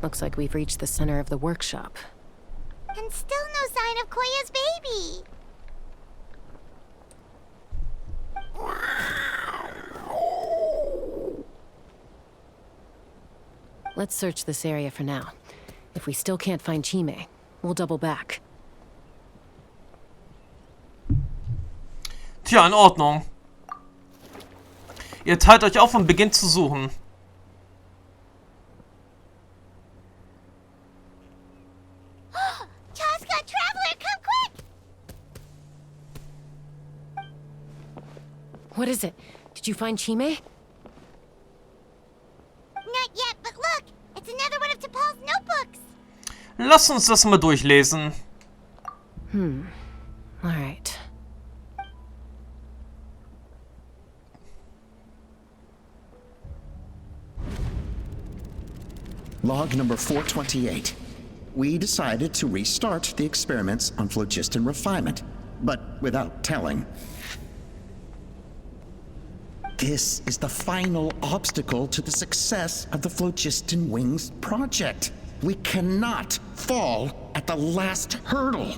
Looks like we've reached the center of the workshop. And still no sign of Koya's baby. Let's search this area for now. If we still can't find Chime, we'll double back. Tja, in Ordnung. Ihr teilt euch auf und beginnt zu suchen. Chaska, Traveler, come quick! What is it? Did you find Chime? Not yet, but look! It's another one of Tepal's notebooks! Lass uns das mal durchlesen. Alright. Log number 428. We decided to restart the experiments on phlogiston refinement, but without telling. This is the final obstacle to the success of the Phlogiston Wings project. We cannot fall at the last hurdle.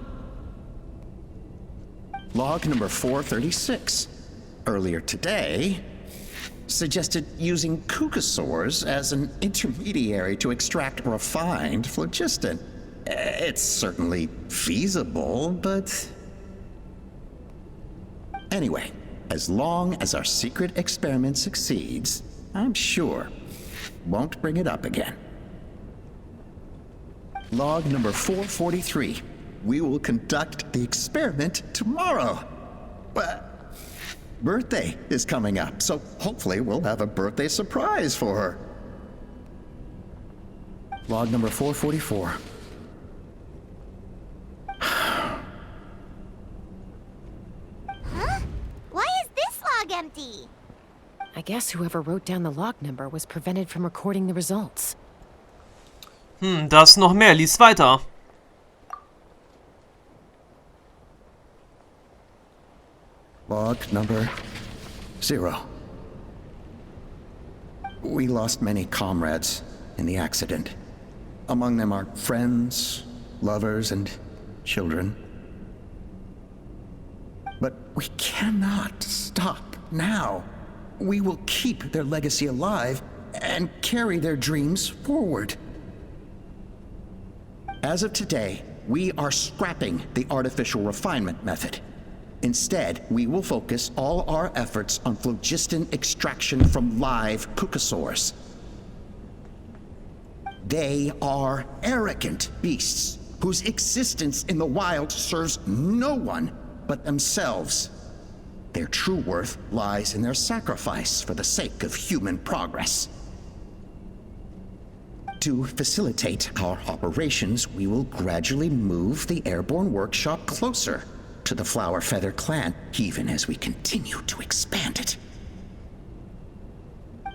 Log number 436. Earlier today, suggested using kukasaurs as an intermediary to extract refined phlogiston. It's certainly feasible, but... Anyway, as long as our secret experiment succeeds, I'm sure won't bring it up again. Log number 443. We will conduct the experiment tomorrow. But birthday is coming up, so hopefully we'll have a birthday surprise for her. Log number 444. Huh? Why is this log empty? I guess whoever wrote down the log number was prevented from recording the results. Da ist noch mehr. Lies weiter. Log number 0. We lost many comrades in the accident. Among them are friends, lovers, and children. But we cannot stop now. We will keep their legacy alive and carry their dreams forward. As of today, we are scrapping the artificial refinement method. Instead, we will focus all our efforts on phlogiston extraction from live kukasaurs. They are arrogant beasts whose existence in the wild serves no one but themselves. Their true worth lies in their sacrifice for the sake of human progress. To facilitate our operations, we will gradually move the airborne workshop closer to the Flower Feather Clan, even as we continue to expand it.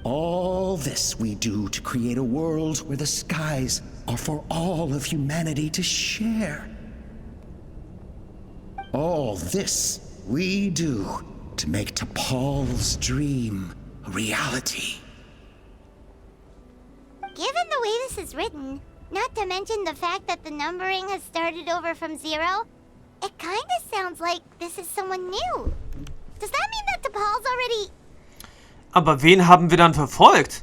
All this we do to create a world where the skies are for all of humanity to share. All this we do to make Tepal's dream a reality. Given the way this is written, not to mention the fact that the numbering has started over from 0, it kinda sounds like this is someone new. Does that mean that Tepal's already... Aber wen haben wir dann verfolgt?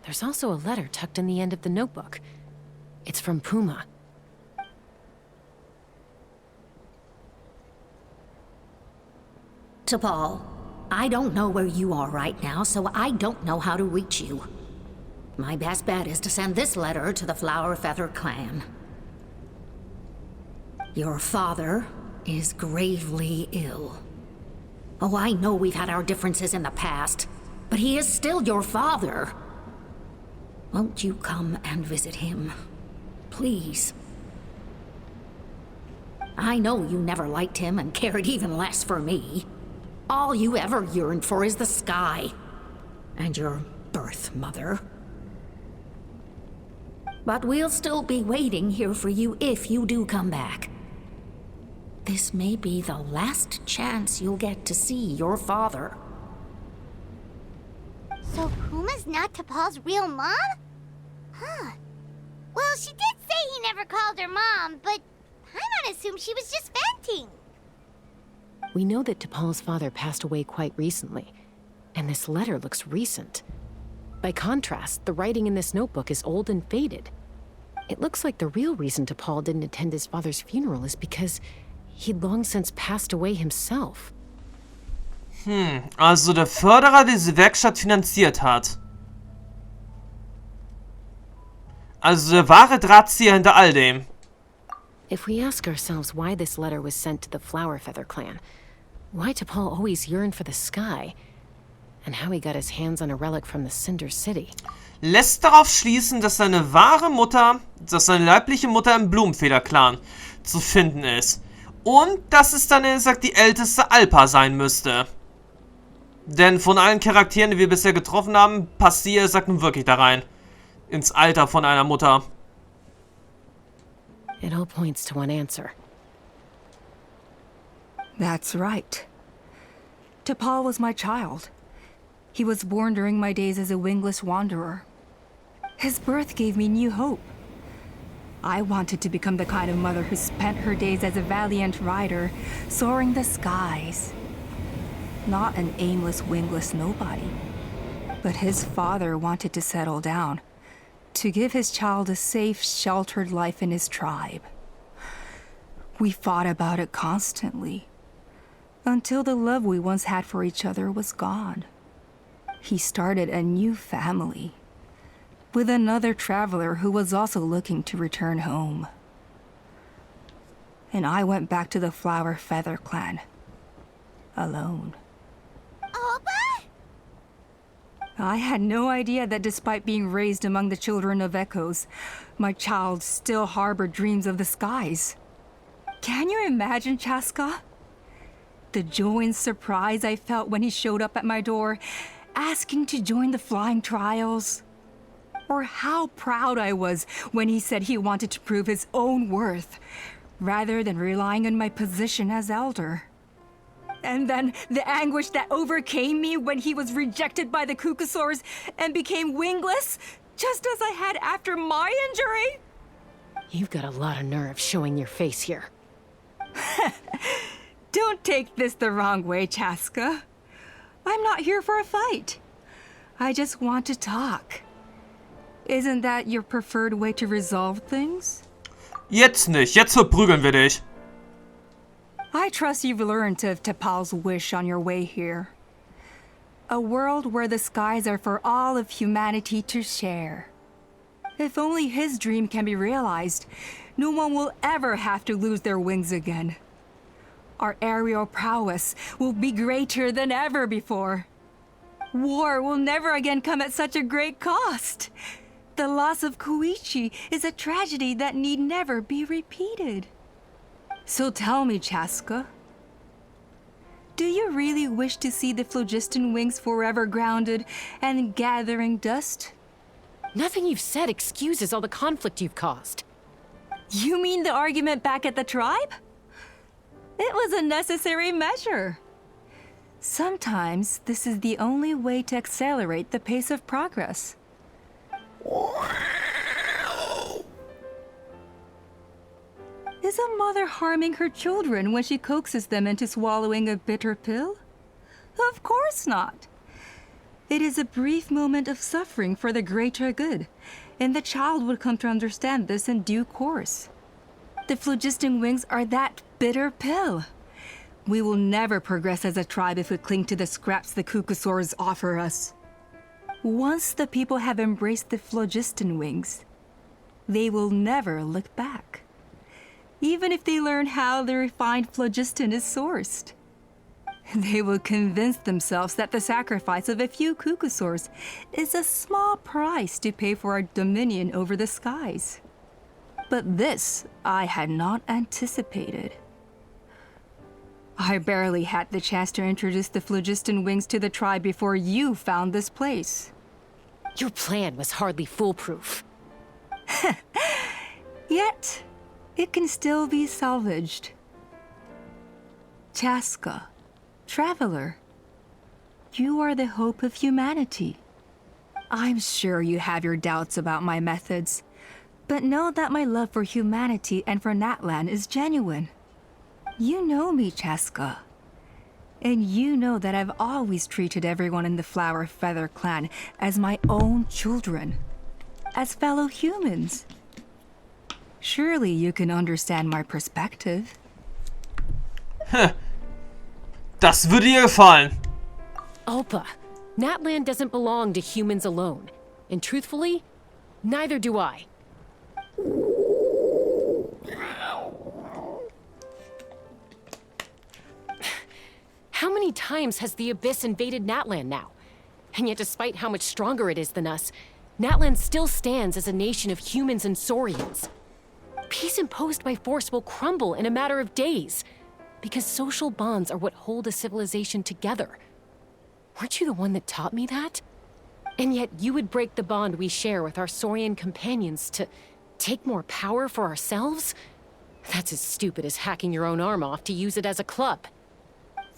There's also a letter tucked in the end of the notebook. It's from Puma. Tepal, I don't know where you are right now, so I don't know how to reach you. My best bet is to send this letter to the Flower Feather Clan. Your father is gravely ill. Oh, I know we've had our differences in the past, but he is still your father. Won't you come and visit him? Please. I know you never liked him and cared even less for me. All you ever yearned for is the sky. And your birth mother. But we'll still be waiting here for you if you do come back. This may be the last chance you'll get to see your father. So Puma's not Tepal's real mom? Well, she did say he never called her mom, but I'm gonna assume she was just venting. We know that Tepal's father passed away quite recently, and this letter looks recent. By contrast, the writing in this notebook is old and faded. It looks like the real reason Tepal didn't attend his father's funeral is because he'd long since passed away himself. Also der Förderer, der diese Werkstatt finanziert hat. Also der wahre Drahtzieher hinter all dem. If we ask ourselves why this letter was sent to the Flowerfeather-Clan, why Tepal always yearned for the sky, and how he got his hands on a relic from the Cinder City. Lässt darauf schließen, dass seine wahre Mutter, dass seine leibliche Mutter im Blumenfeder-Clan zu finden ist. Und dass es dann, sagt, die älteste Alpa sein müsste. Denn von allen Charakteren, die wir bisher getroffen haben, passt sie, sagt, nun wirklich da rein. Ins Alter von einer Mutter. It all points to one answer. That's right. Tepal was my child. He was born during my days as a wingless wanderer. His birth gave me new hope. I wanted to become the kind of mother who spent her days as a valiant rider, soaring the skies. Not an aimless, wingless nobody. But his father wanted to settle down, to give his child a safe, sheltered life in his tribe. We fought about it constantly, until the love we once had for each other was gone. He started a new family, with another traveler who was also looking to return home. And I went back to the Flowerfeather-Clan, alone. Opa? I had no idea that despite being raised among the children of echoes, my child still harbored dreams of the skies. Can you imagine, Chaska? The joy and surprise I felt when he showed up at my door, asking to join the flying trials. Or how proud I was when he said he wanted to prove his own worth, rather than relying on my position as elder. And then the anguish that overcame me when he was rejected by the Kukusaurs and became wingless, just as I had after my injury. You've got a lot of nerve showing your face here. Don't take this the wrong way, Chaska. I'm not here for a fight. I just want to talk. Isn't that your preferred way to resolve things? Jetzt nicht, jetzt verprügeln wir dich. I trust you've learned of Tepal's wish on your way here. A world where the skies are for all of humanity to share. If only his dream can be realized, no one will ever have to lose their wings again. Our aerial prowess will be greater than ever before. War will never again come at such a great cost. The loss of Koichi is a tragedy that need never be repeated. So tell me, Chaska, do you really wish to see the phlogiston wings forever grounded and gathering dust? Nothing you've said excuses all the conflict you've caused. You mean the argument back at the tribe? It was a necessary measure. Sometimes this is the only way to accelerate the pace of progress. Is a mother harming her children when she coaxes them into swallowing a bitter pill? Of course not. It is a brief moment of suffering for the greater good, and the child would come to understand this in due course. The phlogiston wings are that bitter pill. We will never progress as a tribe if we cling to the scraps the Kukusaurs offer us. Once the people have embraced the phlogiston wings, they will never look back. Even if they learn how the refined phlogiston is sourced. They will convince themselves that the sacrifice of a few Kukusaurs is a small price to pay for our dominion over the skies. But this I had not anticipated. I barely had the chance to introduce the phlogiston wings to the tribe before you found this place. Your plan was hardly foolproof. Yet, it can still be salvaged. Chaska, traveler, you are the hope of humanity. I'm sure you have your doubts about my methods, but know that my love for humanity and for Natlan is genuine. You know me, Chaska. And you know that I've always treated everyone in the Flower Feather Clan as my own children, as fellow humans. Surely you can understand my perspective. Das würde ihr gefallen. Alpa, Natlan doesn't belong to humans alone. And truthfully, neither do I. How many times has the Abyss invaded Natlan now? And yet despite how much stronger it is than us, Natlan still stands as a nation of humans and saurians. Peace imposed by force will crumble in a matter of days, because social bonds are what hold a civilization together. Weren't you the one that taught me that? And yet you would break the bond we share with our saurian companions to take more power for ourselves? That's as stupid as hacking your own arm off to use it as a club.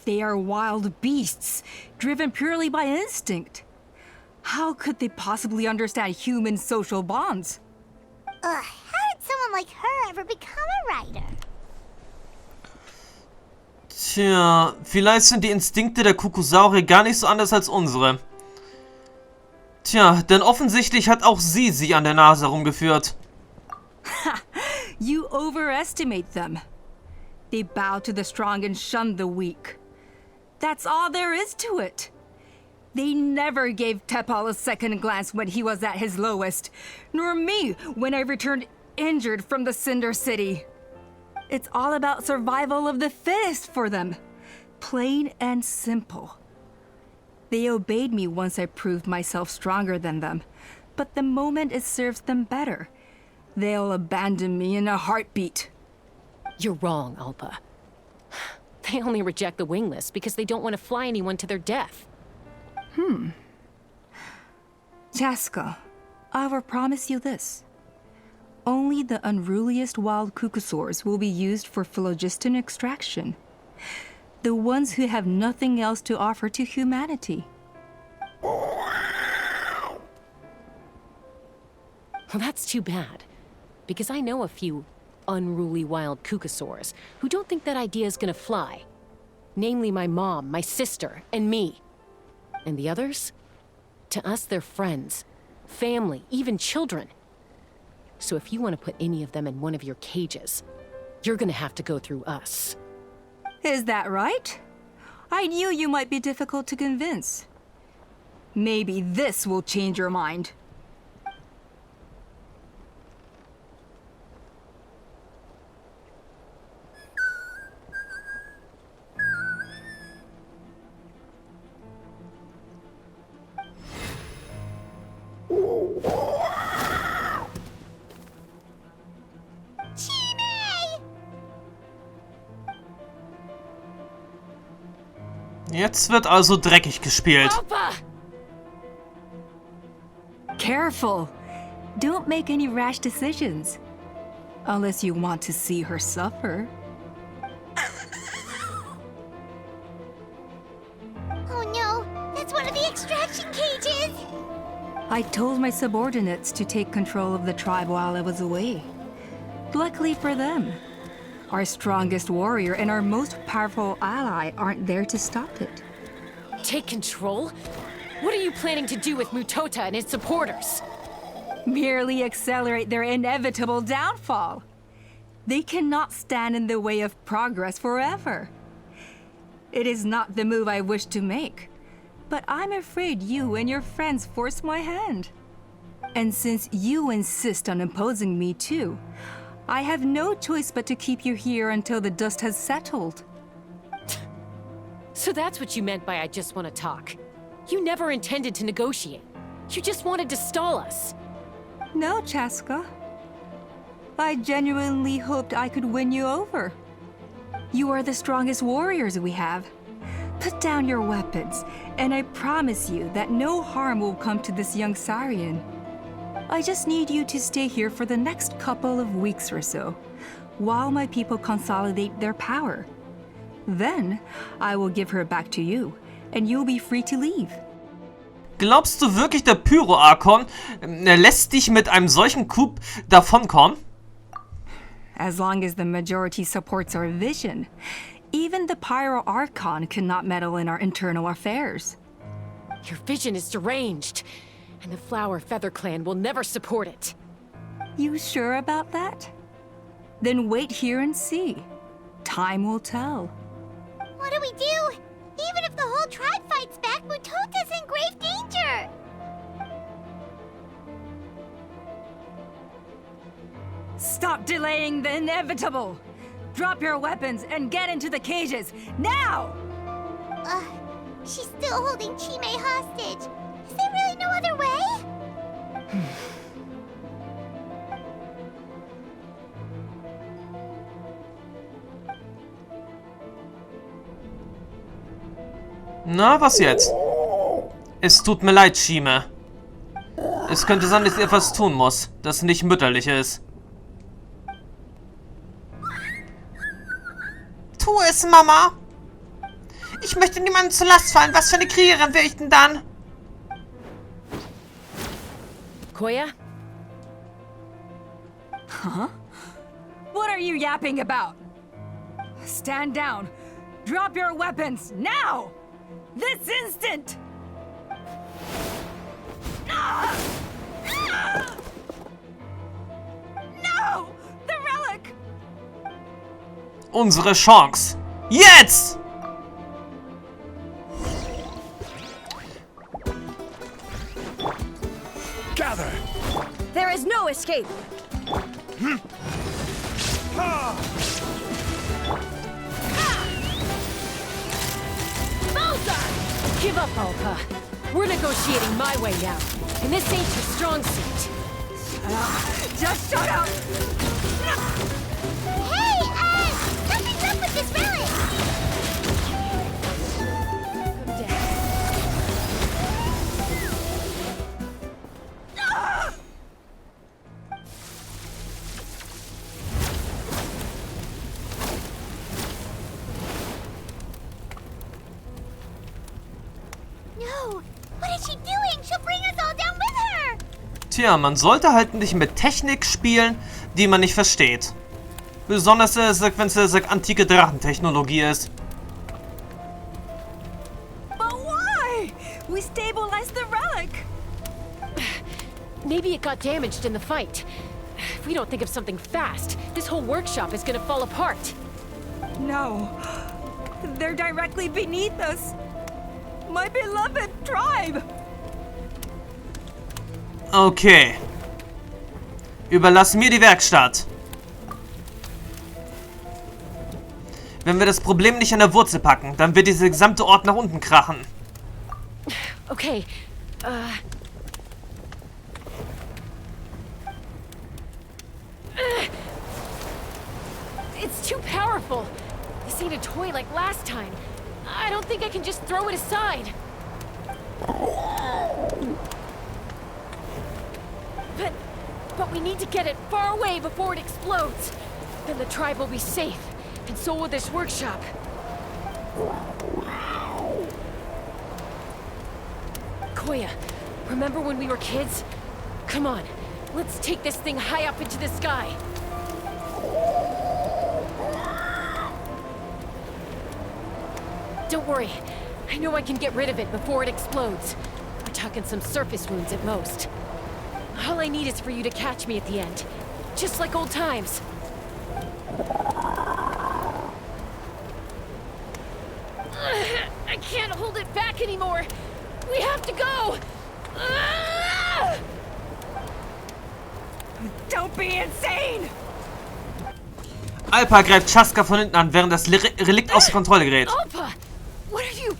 They are wild beasts, driven purely by instinct. How could they possibly understand human social bonds? How did someone like her ever become a writer? Tja, vielleicht sind die Instinkte der Kukusaurier gar nicht so anders als unsere. Tja, denn offensichtlich hat auch sie an der Nase herumgeführt. You overestimate them. They bow to the strong and shun the weak. That's all there is to it. They never gave Tepal a second glance when he was at his lowest, nor me when I returned injured from the Cinder City. It's all about survival of the fittest for them. Plain and simple. They obeyed me once I proved myself stronger than them, but the moment it serves them better, they'll abandon me in a heartbeat. You're wrong, Alpa. They only reject the wingless because they don't want to fly anyone to their death. Chaska, I will promise you this. Only the unruliest wild cucosaurs will be used for phlogiston extraction. The ones who have nothing else to offer to humanity. Well, that's too bad. Because I know a few unruly wild cucosaurs who don't think that idea is gonna fly. Namely my mom, my sister, and me. And the others? To us, they're friends, family, even children. So if you want to put any of them in one of your cages, you're gonna have to go through us. Is that right? I knew you might be difficult to convince. Maybe this will change your mind. Jetzt wird also dreckig gespielt. Alpa! Careful. Don't make any rash decisions. Unless you want to see her suffer. Oh no, that's one of the extraction cages! I told my subordinates to take control of the tribe while I was away. Luckily for them, our strongest warrior and our most powerful ally aren't there to stop it. Take control? What are you planning to do with Mutota and his supporters? Merely accelerate their inevitable downfall. They cannot stand in the way of progress forever. It is not the move I wish to make, but I'm afraid you and your friends force my hand. And since you insist on imposing me too, I have no choice but to keep you here until the dust has settled. So that's what you meant by I just want to talk. You never intended to negotiate. You just wanted to stall us. No, Chaska. I genuinely hoped I could win you over. You are the strongest warriors we have. Put down your weapons, and I promise you that no harm will come to this young Saurian. I just need you to stay here for the next couple of weeks or so, while my people consolidate their power. Then, I will give her back to you, and you'll be free to leave. Glaubst du wirklich, der Pyro-Archon lässt dich mit einem solchen Coup davonkommen? As long as the majority supports our vision, even the Pyro Archon cannot meddle in our internal affairs. Your vision is deranged, and the Flower Feather Clan will never support it. You sure about that? Then wait here and see. Time will tell. What do we do? Even if the whole tribe fights back, Mutota's in grave danger! Stop delaying the inevitable! Drop your weapons and get into the cages, now! She's still holding Chime hostage. Is there really no other way? Na, was jetzt? Es tut mir leid, Chime. Es könnte sein, dass ich etwas tun muss, das nicht mütterlich ist. Tu es, Mama! Ich möchte niemandem zur Last fallen. Was für eine Kriegerin wäre ich denn dann? Koya? Huh? What are you yapping about? Stand down. Drop your weapons, now! This instant! Ah! Ah! No! The relic! Unsere Chance. Jetzt! Gather! There is no escape! Give up, Alpa. We're negotiating my way now, and this ain't your strong suit. Just shut up! Hey, something's up with this relic! No! What is she doing? She'll bring us all down with her! Tja, man sollte halt nicht mit Technik spielen, die man nicht versteht. Besonders wenn es antike Drachentechnologie ist. But why? We stabilized the relic! Maybe it got damaged in the fight. If we don't think of something fast, this whole workshop is gonna fall apart. No. They're directly beneath us. My beloved tribe! Okay. Überlass mir die Werkstatt. Wenn wir das Problem nicht an der Wurzel packen, dann wird dieser gesamte Ort nach unten krachen. Okay, It's too powerful. This ain't a toy like last time. I don't think I can just throw it aside. But we need to get it far away before it explodes. Then the tribe will be safe, and so will this workshop. Koya, remember when we were kids? Come on, let's take this thing high up into the sky. Don't worry, I know I can get rid of it before it explodes. We're talking some surface wounds at most. All I need is for you to catch me at the end, just like old times. I can't hold it back anymore. We have to go. Don't be insane! Alpa greift Chaska von hinten an, während das Relikt außer Kontrolle gerät. Alpa, what are you?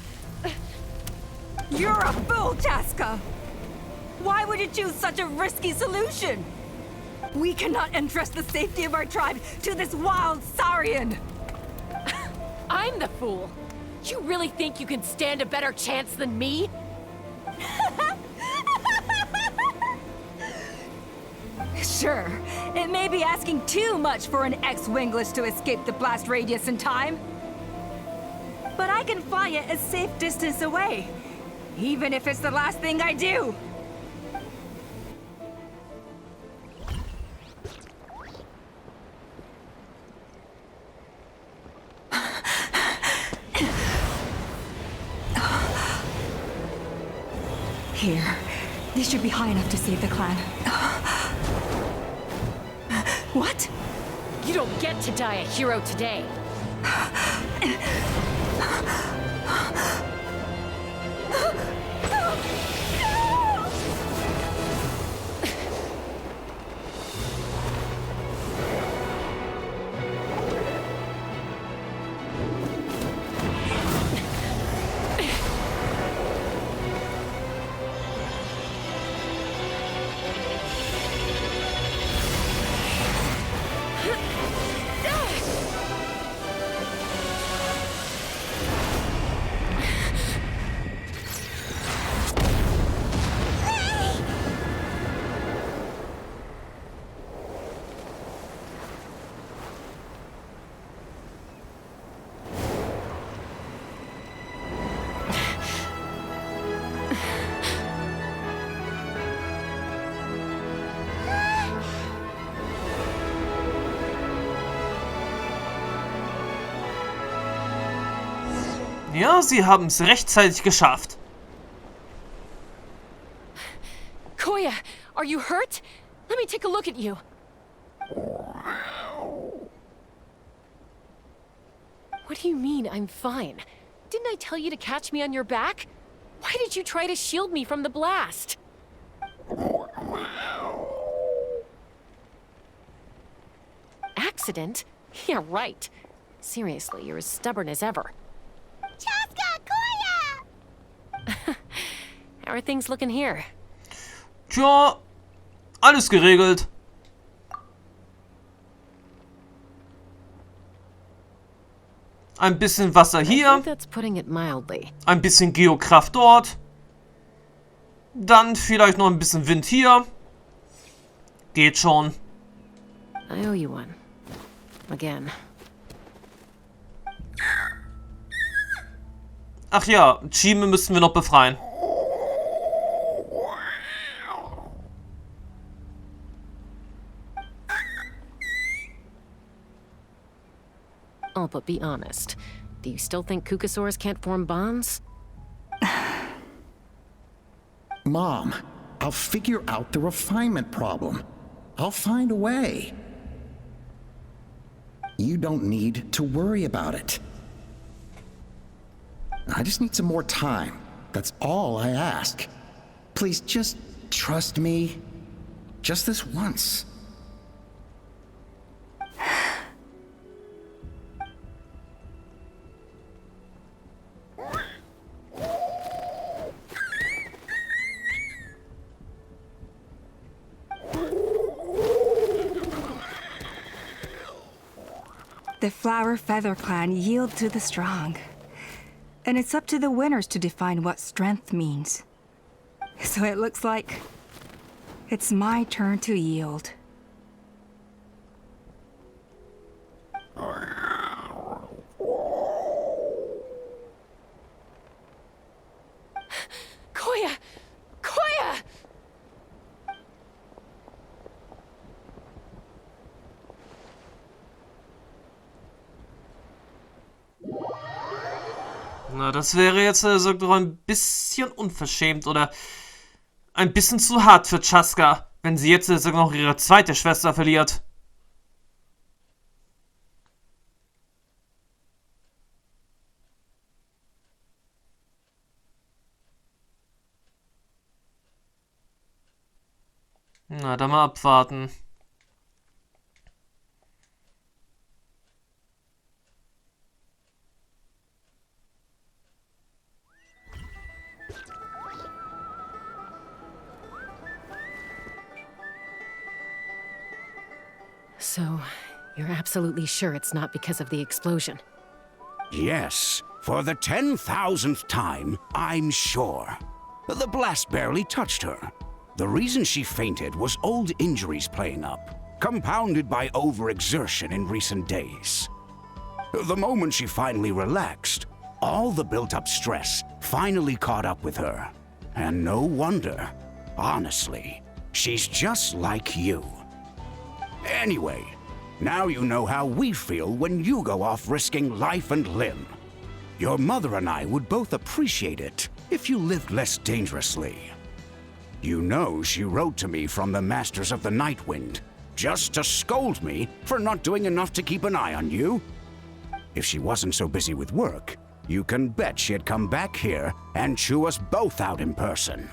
You're a fool, Chaska! Why would you choose such a risky solution? We cannot entrust the safety of our tribe to this wild Saurian! I'm the fool. You really think you can stand a better chance than me? Sure, it may be asking too much for an ex-wingless to escape the blast radius in time. But I can fly it a safe distance away. Even if it's the last thing I do! Here. This should be high enough to save the clan. What? You don't get to die a hero today. Ja, sie haben es rechtzeitig geschafft. Koya, are you hurt? Let me take a look at you. What do you mean, I'm fine? Didn't I tell you to catch me on your back? Why did you try to shield me from the blast? Accident? Yeah, right. Seriously, you're as stubborn as ever. Chaska, Koya! How are things looking here? Tja, alles geregelt. Ein bisschen Wasser I hier, think that's putting it mildly. ein bisschen Geokraft dort. Dann vielleicht noch ein bisschen Wind hier. Geht schon. I owe you one. Again. Ach ja, Chime müssen wir noch befreien. Oh, but be honest. Do you still think Kukasaurs can't form bonds? Mom, I'll figure out the refinement problem. I'll find a way. You don't need to worry about it. I just need some more time. That's all I ask. Please just trust me. Just this once. The Flower Feather Clan yield to the strong. And it's up to the winners to define what strength means. So it looks like it's my turn to yield. Koya! Koya! Na, das wäre jetzt so doch ein bisschen unverschämt oder ein bisschen zu hart für Chaska, wenn sie jetzt sogar noch ihre zweite Schwester verliert. Na, dann mal abwarten. So, you're absolutely sure it's not because of the explosion? Yes, for the 10,000th time, I'm sure. The blast barely touched her. The reason she fainted was old injuries playing up, compounded by overexertion in recent days. The moment she finally relaxed, All the built-up stress finally caught up with her. And no wonder. Honestly, she's just like you. Anyway, now you know how we feel when you go off risking life and limb. Your mother and I would both appreciate it if you lived less dangerously. You know she wrote to me from the Masters of the Night Wind, just to scold me for not doing enough to keep an eye on you. If she wasn't so busy with work, you can bet she'd come back here and chew us both out in person.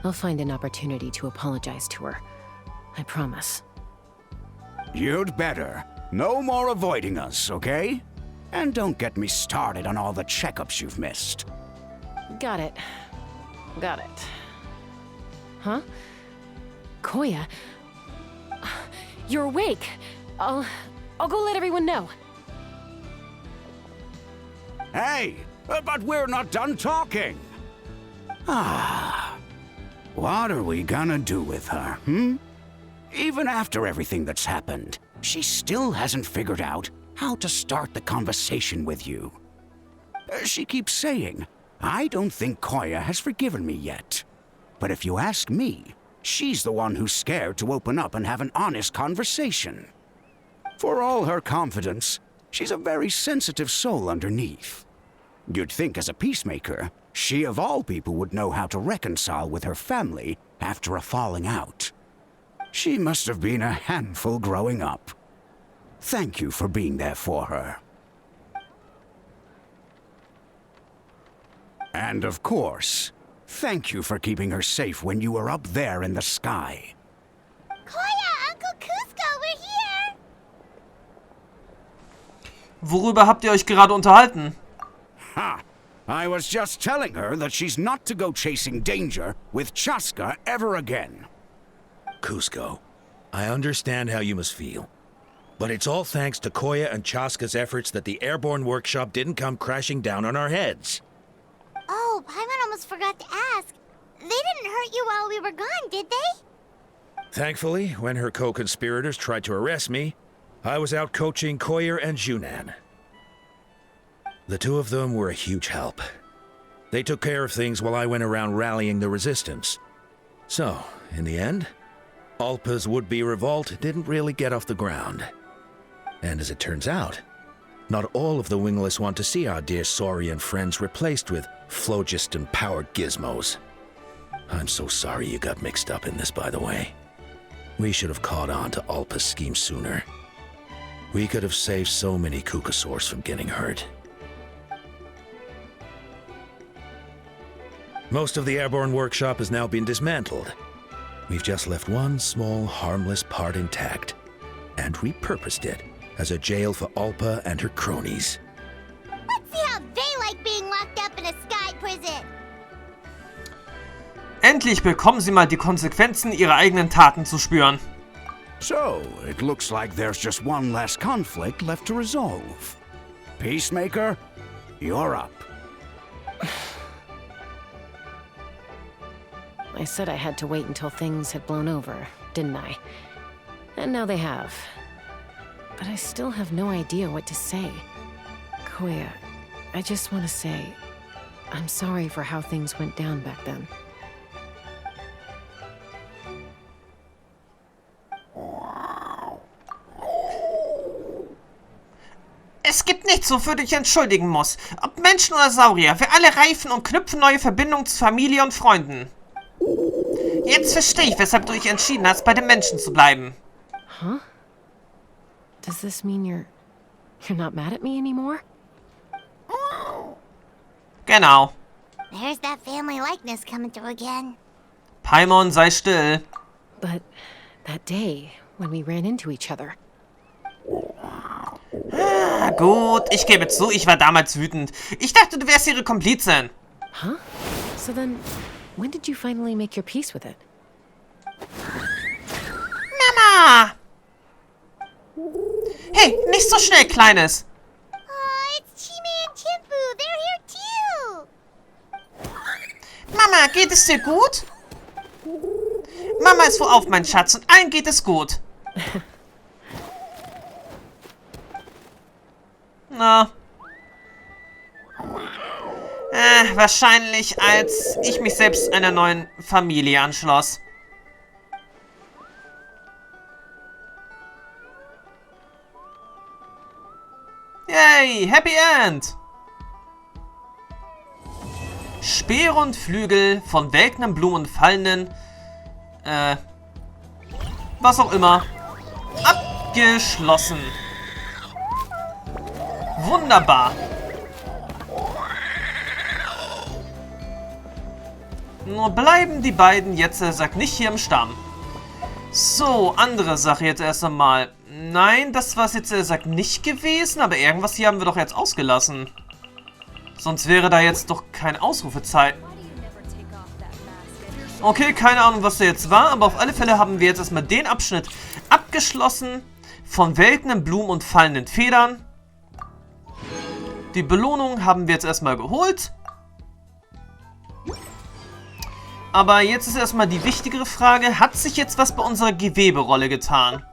I'll find an opportunity to apologize to her. I promise. You'd better. No more avoiding us, okay? And don't get me started on all the checkups you've missed. Got it. Got it. Huh? Koya? You're awake. I'll go let everyone know. Hey, but we're not done talking. What are we gonna do with her, Even after everything that's happened, she still hasn't figured out how to start the conversation with you. She keeps saying, I don't think Koya has forgiven me yet. But if you ask me, she's the one who's scared to open up and have an honest conversation. For all her confidence, she's a very sensitive soul underneath. You'd think as a peacemaker, she of all people would know how to reconcile with her family after a falling out. She must have been a handful growing up. Thank you for being there for her. And of course, thank you for keeping her safe when you were up there in the sky. Koya, Uncle Cusco, we're here! Worüber habt ihr euch gerade unterhalten? Ha! I was just telling her that she's not to go chasing danger with Chaska ever again. Cusco, I understand how you must feel. But it's all thanks to Koya and Chaska's efforts that the airborne workshop didn't come crashing down on our heads. Oh, Paimon almost forgot to ask. They didn't hurt you while we were gone, did they? Thankfully, when her co-conspirators tried to arrest me, I was out coaching Koya and Junan. The two of them were a huge help. They took care of things while I went around rallying the resistance. So, in the end, Alpa's would-be revolt didn't really get off the ground. And as it turns out, not all of the wingless want to see our dear Saurian friends replaced with phlogiston-powered gizmos. I'm so sorry you got mixed up in this, by the way. We should have caught on to Alpa's scheme sooner. We could have saved so many Kukasaurs from getting hurt. Most of the airborne workshop has now been dismantled. We've just left one small, harmless part intact, and repurposed it as a jail for Alpa and her cronies. Let's see how they like being locked up in a sky prison. Endlich bekommen sie mal die Konsequenzen ihrer eigenen Taten zu spüren. So, it looks like there's just one last conflict left to resolve. Peacemaker, you're up. I said I had to wait until things had blown over, didn't I? And now they have. But I still have no idea what to say. Koya, I just want to say, I'm sorry for how things went down back then. Es gibt nichts, wofür du dich entschuldigen musst. Ob Menschen oder Saurier, wir alle reifen und knüpfen neue Verbindungen zu Familie und Freunden. Jetzt verstehe ich, weshalb du dich entschieden hast, bei den Menschen zu bleiben. Huh? Does this mean you're not mad at me anymore? Genau. There's that family likeness coming through again. Paimon, sei still. But that day, when we ran into each other. Gut, ich gebe zu, ich war damals wütend. Ich dachte, du wärst ihre Komplizin. Huh? So then, when did you finally make your peace with it? Mama! Hey, nicht so schnell, Kleines. Oh, it's Chime and Chimpu. They're here too. Mama, geht es dir gut? Mama ist wohlauf, mein Schatz, und allen geht es gut. Na. Wahrscheinlich, als ich mich selbst einer neuen Familie anschloss. Yay, Happy End! Speere und Flügel von welkenden Blumen und fallenden, was auch immer, abgeschlossen. Wunderbar. Nur bleiben die beiden jetzt, sagt nicht hier im Stamm. So, andere Sache jetzt erst einmal. Nein, das war es jetzt, sagt nicht gewesen, aber irgendwas hier haben wir doch jetzt ausgelassen. Sonst wäre da jetzt doch kein Ausrufezeichen. Okay, keine Ahnung, was da jetzt war, aber auf alle Fälle haben wir jetzt erstmal den Abschnitt abgeschlossen. Von welkenden Blumen und fallenden Federn. Die Belohnung haben wir jetzt erstmal geholt. Aber jetzt ist erstmal die wichtigere Frage, hat sich jetzt was bei unserer Geweberolle getan?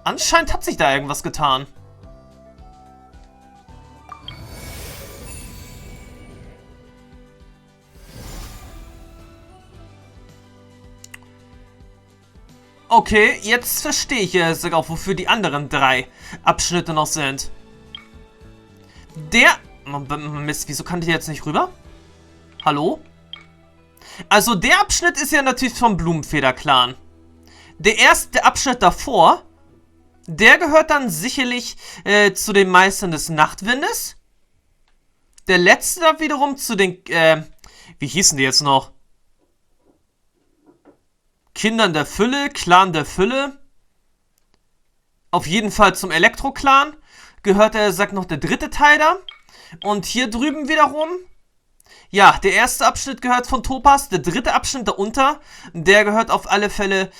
Anscheinend hat sich da irgendwas getan. Okay, jetzt verstehe ich auch, wofür die anderen 3 Abschnitte noch sind. Mist, wieso kann ich jetzt nicht rüber? Hallo? Also der Abschnitt ist ja natürlich vom Blumenfeder-Clan. Der erste Abschnitt davor, der gehört dann sicherlich zu den Meistern des Nachtwindes. Der letzte da wiederum zu den, wie hießen die jetzt noch? Kindern der Fülle, Clan der Fülle. Auf jeden Fall zum Elektro-Clan gehört, sagt noch der 3. Teil da. Und hier drüben wiederum, ja, der erste Abschnitt gehört von Topaz, der 3. Abschnitt darunter, der gehört auf alle Fälle,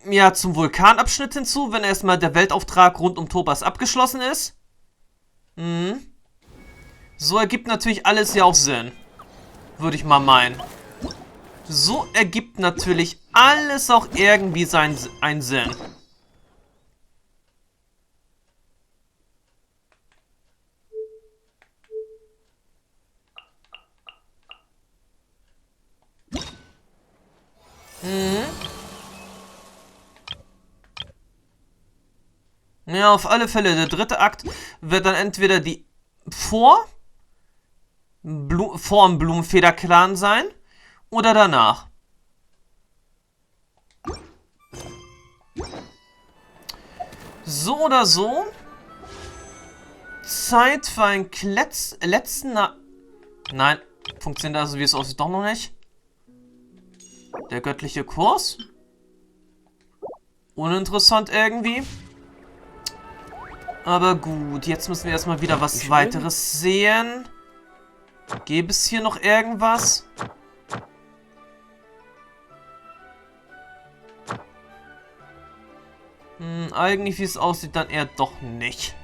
ja, zum Vulkanabschnitt hinzu, wenn erstmal der Weltauftrag rund um Topaz abgeschlossen ist. So ergibt natürlich alles ja auch Sinn. Würde ich mal meinen. So ergibt natürlich alles auch irgendwie einen Sinn. Ja, auf alle Fälle, der 3. Akt wird dann entweder die vor dem Blumenfeder-Clan sein oder danach. So oder so. Zeit für einen letzten... Nein, funktioniert also, wie es aussieht, doch noch nicht. Der göttliche Kurs. Uninteressant irgendwie. Aber gut, jetzt müssen wir erstmal wieder was weiteres sehen. Gäbe es hier noch irgendwas? Eigentlich, wie es aussieht, dann eher doch nicht.